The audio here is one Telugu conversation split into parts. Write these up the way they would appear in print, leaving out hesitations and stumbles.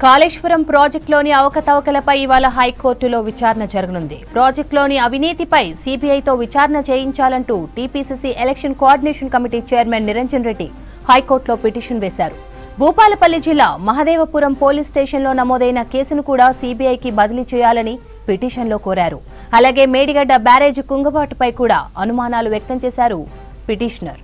కాళేశ్వరం ప్రాజెక్టులోని అవకతవకలపై ఇవాళ హైకోర్టులో విచారణ జరగనుంది. ప్రాజెక్టులోని అవినీతిపై సీబీఐతో విచారణ చేయించాలంటూ TPCC election coordination committee chairman Niranjan Reddy హైకోర్టులో పిటిషన్ వేశారు. భూపాలపల్లి జిల్లా మహదేవపురం పోలీస్ స్టేషన్లో నమోదైన కేసును కూడా సీబీఐకి బదిలీ చేయాలని పిటిషన్లో కోరారు. అలాగే మేడిగడ్డ బ్యారేజ్ కుంగబాటుపై కూడా అనుమానాలు వ్యక్తం చేశారు పిటిషనర్.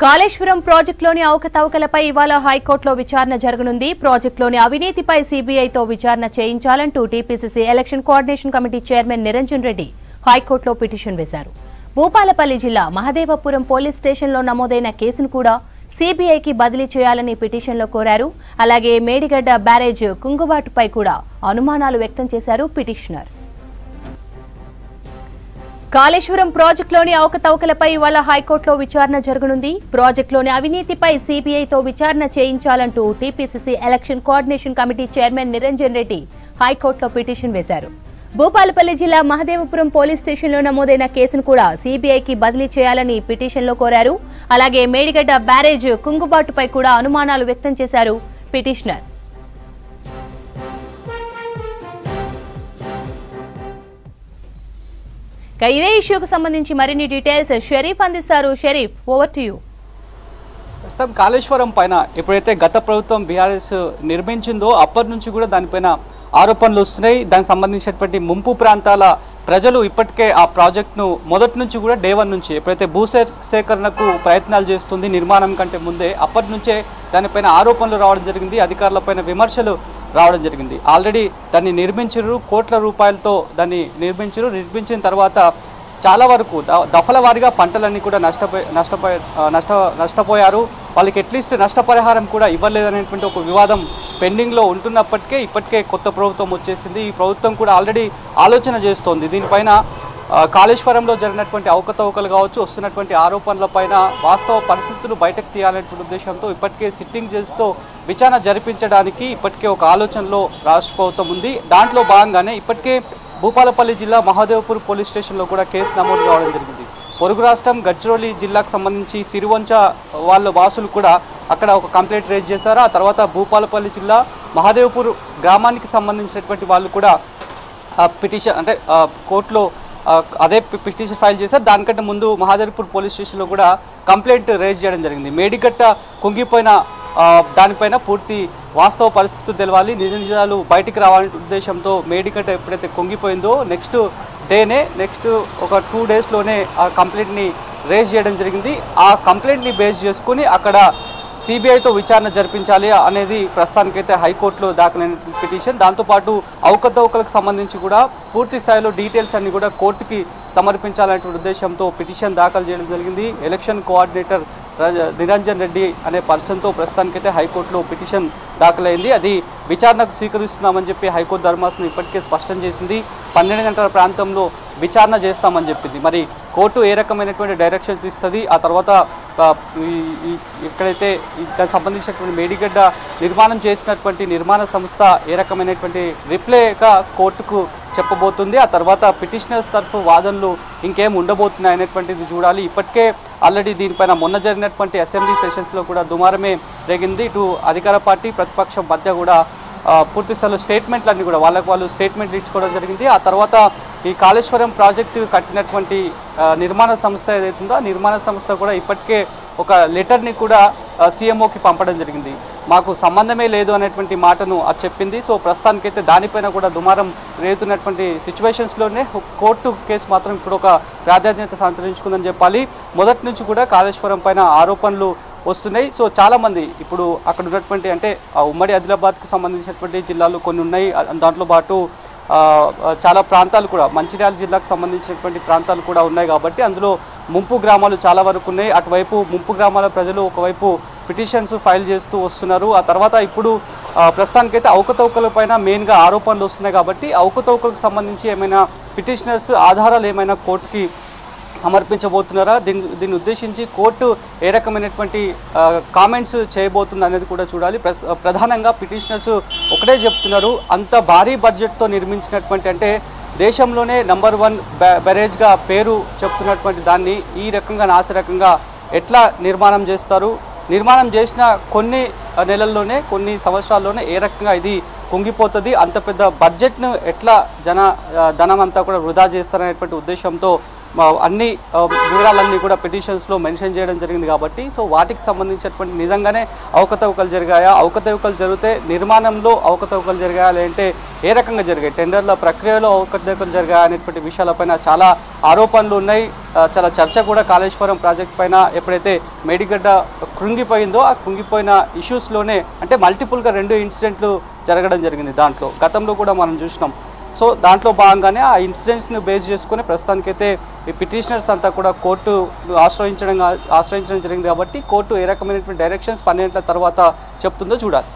కాళేశ్వరం ప్రాజెక్టులోని అవకతవకలపై ఇవాళ హైకోర్టులో విచారణ జరగనుంది. ప్రాజెక్టులోని అవినీతిపై సీబీఐతో విచారణ చేయించాలంటూ TPCC election coordination committee chairman Niranjan Reddy హైకోర్టులో పిటిషన్ వేశారు. భూపాలపల్లి జిల్లా మహదేవపురం పోలీస్ స్టేషన్లో నమోదైన కేసును కూడా సీబీఐకి బదిలీ చేయాలని పిటిషన్లో కోరారు. అలాగే మేడిగడ్డ బ్యారేజ్ కుంగుబాటుపై కూడా అనుమానాలు వ్యక్తం చేశారు పిటిషనర్. కాళేశ్వరం ప్రాజెక్టులోని అవకతవకలపై ఇవాళ హైకోర్టులో విచారణ జరగనుంది. ప్రాజెక్టులోని అవినీతిపై సీబీఐతో విచారణ చేయించాలంటూ TPCC election coordination committee chairman Niranjan Reddy హైకోర్టులో పిటిషన్ వేశారు. భూపాలపల్లి జిల్లా మహదేవపురం పోలీస్ స్టేషన్లో నమోదైన కేసును కూడా సీబీఐకి బదిలీ చేయాలని పిటిషన్లో కోరారు. అలాగే మేడిగడ్డ బ్యారేజ్ కుంగుబాటుపై కూడా అనుమానాలు వ్యక్తం చేశారు పిటిషనర్. ఇదే ఇష్యూకు సంబంధించి మరిన్ని డీటెయిల్స్ షరీఫ్ అందిస్తారు. Sharif, over to you. ప్రస్తుతం కాళేశ్వరం పైన ఎప్పుడైతే గత ప్రభుత్వం బీఆర్ఎస్ నిర్మించిందో అప్పటి నుంచి కూడా దానిపైన ఆరోపణలు వస్తున్నాయి. దానికి సంబంధించినటువంటి ముంపు ప్రాంతాల ప్రజలు ఇప్పటికే ఆ ప్రాజెక్టును మొదటి నుంచి కూడా డే 1 నుంచి ఎప్పుడైతే భూసేకరణకు ప్రయత్నాలు చేస్తుంది నిర్మాణం కంటే ముందే అప్పటి నుంచే దానిపైన ఆరోపణలు రావడం జరిగింది. అధికారులపైన విమర్శలు రావడం జరిగింది. ఆల్రెడీ దాన్ని నిర్మించారు, కోట్ల రూపాయలతో దాన్ని నిర్మించిన తర్వాత చాలా వరకు దఫల వారీగా పంటలన్నీ కూడా నష్టపోయారు. వాళ్ళకి అట్లీస్ట్ నష్టపరిహారం కూడా ఇవ్వలేదనేటువంటి ఒక వివాదం పెండింగ్లో ఉంటున్నప్పటికే ఇప్పటికే కొత్త ప్రభుత్వం వచ్చేసింది. ఈ ప్రభుత్వం కూడా ఆల్రెడీ ఆలోచన చేస్తోంది దీనిపైన. కాళేశ్వరంలో జరిగినటువంటి అవకతవకలు కావచ్చు, వస్తున్నటువంటి ఆరోపణలపైన వాస్తవ పరిస్థితులు బయటకు తీయాలనేటువంటి ఉద్దేశంతో ఇప్పటికే సిట్టింగ్ జడ్జితో విచారణ జరిపించడానికి ఇప్పటికే ఒక ఆలోచనలో రాష్ట్ర ప్రభుత్వం ఉంది. దాంట్లో భాగంగానే ఇప్పటికే భూపాలపల్లి జిల్లా మహదేవపూర్ పోలీస్ స్టేషన్లో కూడా కేసు నమోదు కావడం జరిగింది. పొరుగు రాష్ట్రం గడ్చిరోలి జిల్లాకు సంబంధించి సిరివంచ వాళ్ళ వాసులు కూడా అక్కడ ఒక కంప్లైంట్ రేజ్ చేశారు. ఆ తర్వాత భూపాలపల్లి జిల్లా మహదేవపూర్ గ్రామానికి సంబంధించినటువంటి వాళ్ళు కూడా పిటిషన్ అంటే కోర్టులో అదే పిటిషన్ ఫైల్ చేశారు. దానికంటే ముందు మహదేవపూర్ పోలీస్ స్టేషన్లో కూడా కంప్లైంట్ రేజ్ చేయడం జరిగింది. మేడిగట్ట కుంగిపోయిన దానిపైన పూర్తి వాస్తవ పరిస్థితులు తెలవాలి, నిజాలు బయటికి రావాలనే ఉద్దేశంతో మేడిగట్ట ఎప్పుడైతే కుంగిపోయిందో నెక్స్ట్ ఒక 2 డేస్లోనే ఆ కంప్లైంట్ని రేజ్ చేయడం జరిగింది. ఆ కంప్లైంట్ని బేస్ చేసుకుని అక్కడ సిబిఐతో విచారణ జరిపించాలి అనేది ప్రస్తుతానికైతే హైకోర్టులో దాఖలైన పిటిషన్. దాంతోపాటు అవకతవకలకు సంబంధించి కూడా పూర్తి స్థాయిలో డీటెయిల్స్ అన్ని కూడా కోర్టుకి సమర్పించాలనే ఉద్దేశంతో పిటిషన్ దాఖలు చేయడం జరిగింది. ఎలక్షన్ కోఆర్డినేటర్ నిరంజన్ రెడ్డి అనే పర్సన్తో ప్రస్తుతానికైతే హైకోర్టులో పిటిషన్ దాఖలైంది. అది విచారణకు స్వీకరిస్తున్నామని చెప్పి హైకోర్టు ధర్మాసనం ఇప్పటికే స్పష్టం చేసింది. 12 గంటల ప్రాంతంలో విచారణ చేస్తామని చెప్పింది. మరి కోర్టు ఏ రకమైనటువంటి డైరెక్షన్స్ ఇస్తుంది, ఆ తర్వాత ఎక్కడైతే దానికి సంబంధించినటువంటి మేడిగడ్డ నిర్మాణం చేసినటువంటి నిర్మాణ సంస్థ ఏ రకమైనటువంటి రిప్లైగా కోర్టుకు చెప్పబోతుంది, ఆ తర్వాత పిటిషనర్స్ తరఫు వాదనలు ఇంకేం ఉండబోతున్నాయి అనేటువంటిది చూడాలి. ఇప్పటికే ఆల్రెడీ దీనిపైన మొన్న జరిగినటువంటి అసెంబ్లీ సెషన్స్లో కూడా దుమారమే రేగింది. ఇటు అధికార పార్టీ ప్రతిపక్షం మధ్య కూడా పూర్తి స్థాయిలో స్టేట్మెంట్లన్నీ కూడా వాళ్ళు స్టేట్మెంట్లు ఇచ్చుకోవడం జరిగింది. ఆ తర్వాత ఈ కాళేశ్వరం ప్రాజెక్టు కట్టినటువంటి నిర్మాణ సంస్థ ఏదైతుందో ఆ నిర్మాణ సంస్థ కూడా ఇప్పటికే ఒక లెటర్ని కూడా సీఎంఓకి పంపడం జరిగింది. మాకు సంబంధమే లేదు అనేటువంటి మాటను అది చెప్పింది. సో ప్రస్తుతానికైతే దానిపైన కూడా దుమారం రేగుతున్నటువంటి సిచ్యువేషన్స్లోనే కోర్టు కేసు మాత్రం ఇప్పుడు ఒక ప్రాధాన్యత సంతరించుకుందని చెప్పాలి. మొదటి నుంచి కూడా కాళేశ్వరం పైన ఆరోపణలు వస్తున్నాయి. సో చాలామంది ఇప్పుడు అక్కడ ఉన్నటువంటి అంటే ఉమ్మడి ఆదిలాబాద్కి సంబంధించినటువంటి జిల్లాలు కొన్ని ఉన్నాయి. దాంట్లో పాటు చాలా ప్రాంతాలు కూడా మంచిర్యాల జిల్లాకు సంబంధించినటువంటి ప్రాంతాలు కూడా ఉన్నాయి. కాబట్టి అందులో ముంపు గ్రామాలు చాలా వరకు ఉన్నాయి. అటువైపు ముంపు గ్రామాల ప్రజలు ఒకవైపు పిటిషన్స్ ఫైల్ చేస్తూ వస్తున్నారు. ఆ తర్వాత ఇప్పుడు ప్రస్తుతానికైతే అవకతవకల పైన మెయిన్గా ఆరోపణలు వస్తున్నాయి. కాబట్టి అవకతవకలకు సంబంధించి ఏమైనా పిటిషనర్స్ ఆధారాలు ఏమైనా కోర్టుకి సమర్పించబోతున్నారా, దీన్ని ఉద్దేశించి కోర్టు ఏ రకమైనటువంటి కామెంట్స్ చేయబోతుంది అనేది కూడా చూడాలి. ప్రధానంగా పిటిషనర్స్ ఒకటే చెప్తున్నారు, అంత భారీ బడ్జెట్తో నిర్మించినటువంటి అంటే దేశంలోనే నంబర్ 1 బ్యారేజ్గా పేరు చెప్తున్నటువంటి దాన్ని ఈ రకంగా నాసిరకంగా ఎట్లా నిర్మాణం చేస్తారు, నిర్మాణం చేసిన కొన్ని నెలల్లోనే కొన్ని సంవత్సరాల్లోనే ఏ రకంగా ఇది కుంగిపోతుంది, అంత పెద్ద బడ్జెట్ను ఎట్లా ధనం అంతా కూడా వృధా చేస్తారనేటువంటి ఉద్దేశంతో అన్ని వివరాలన్నీ కూడా పిటిషన్స్లో మెన్షన్ చేయడం జరిగింది. కాబట్టి సో వాటికి సంబంధించినటువంటి నిజంగానే అవకతవకలు జరిగాయా, అవకతవకలు జరిగితే నిర్మాణంలో అవకతవకలు జరిగాయా, లేదంటే ఏ రకంగా జరిగాయి, టెండర్ల ప్రక్రియలో అవకతవకలు జరిగాయా అనేటువంటి విషయాలపైన చాలా ఆరోపణలు ఉన్నాయి. చాలా చర్చ కూడా కాళేశ్వరం ప్రాజెక్ట్ పైన ఎప్పుడైతే మేడిగడ్డ కృంగిపోయిందో ఆ కృంగిపోయిన ఇష్యూస్లోనే అంటే మల్టిపుల్గా 2 ఇన్సిడెంట్లు జరగడం జరిగింది. దాంట్లో గతంలో కూడా మనం చూసినాం. సో దాంట్లో భాగంగానే ఆ ఇన్సిడెంట్స్ని బేస్ చేసుకుని ప్రస్తుతానికైతే ఈ పిటిషనర్స్ అంతా కూడా కోర్టు ఆశ్రయించడం జరిగింది. కాబట్టి కోర్టు ఏ రకమైనటువంటి డైరెక్షన్స్ 12 గంటల తర్వాత చెప్తుందో చూడాలి.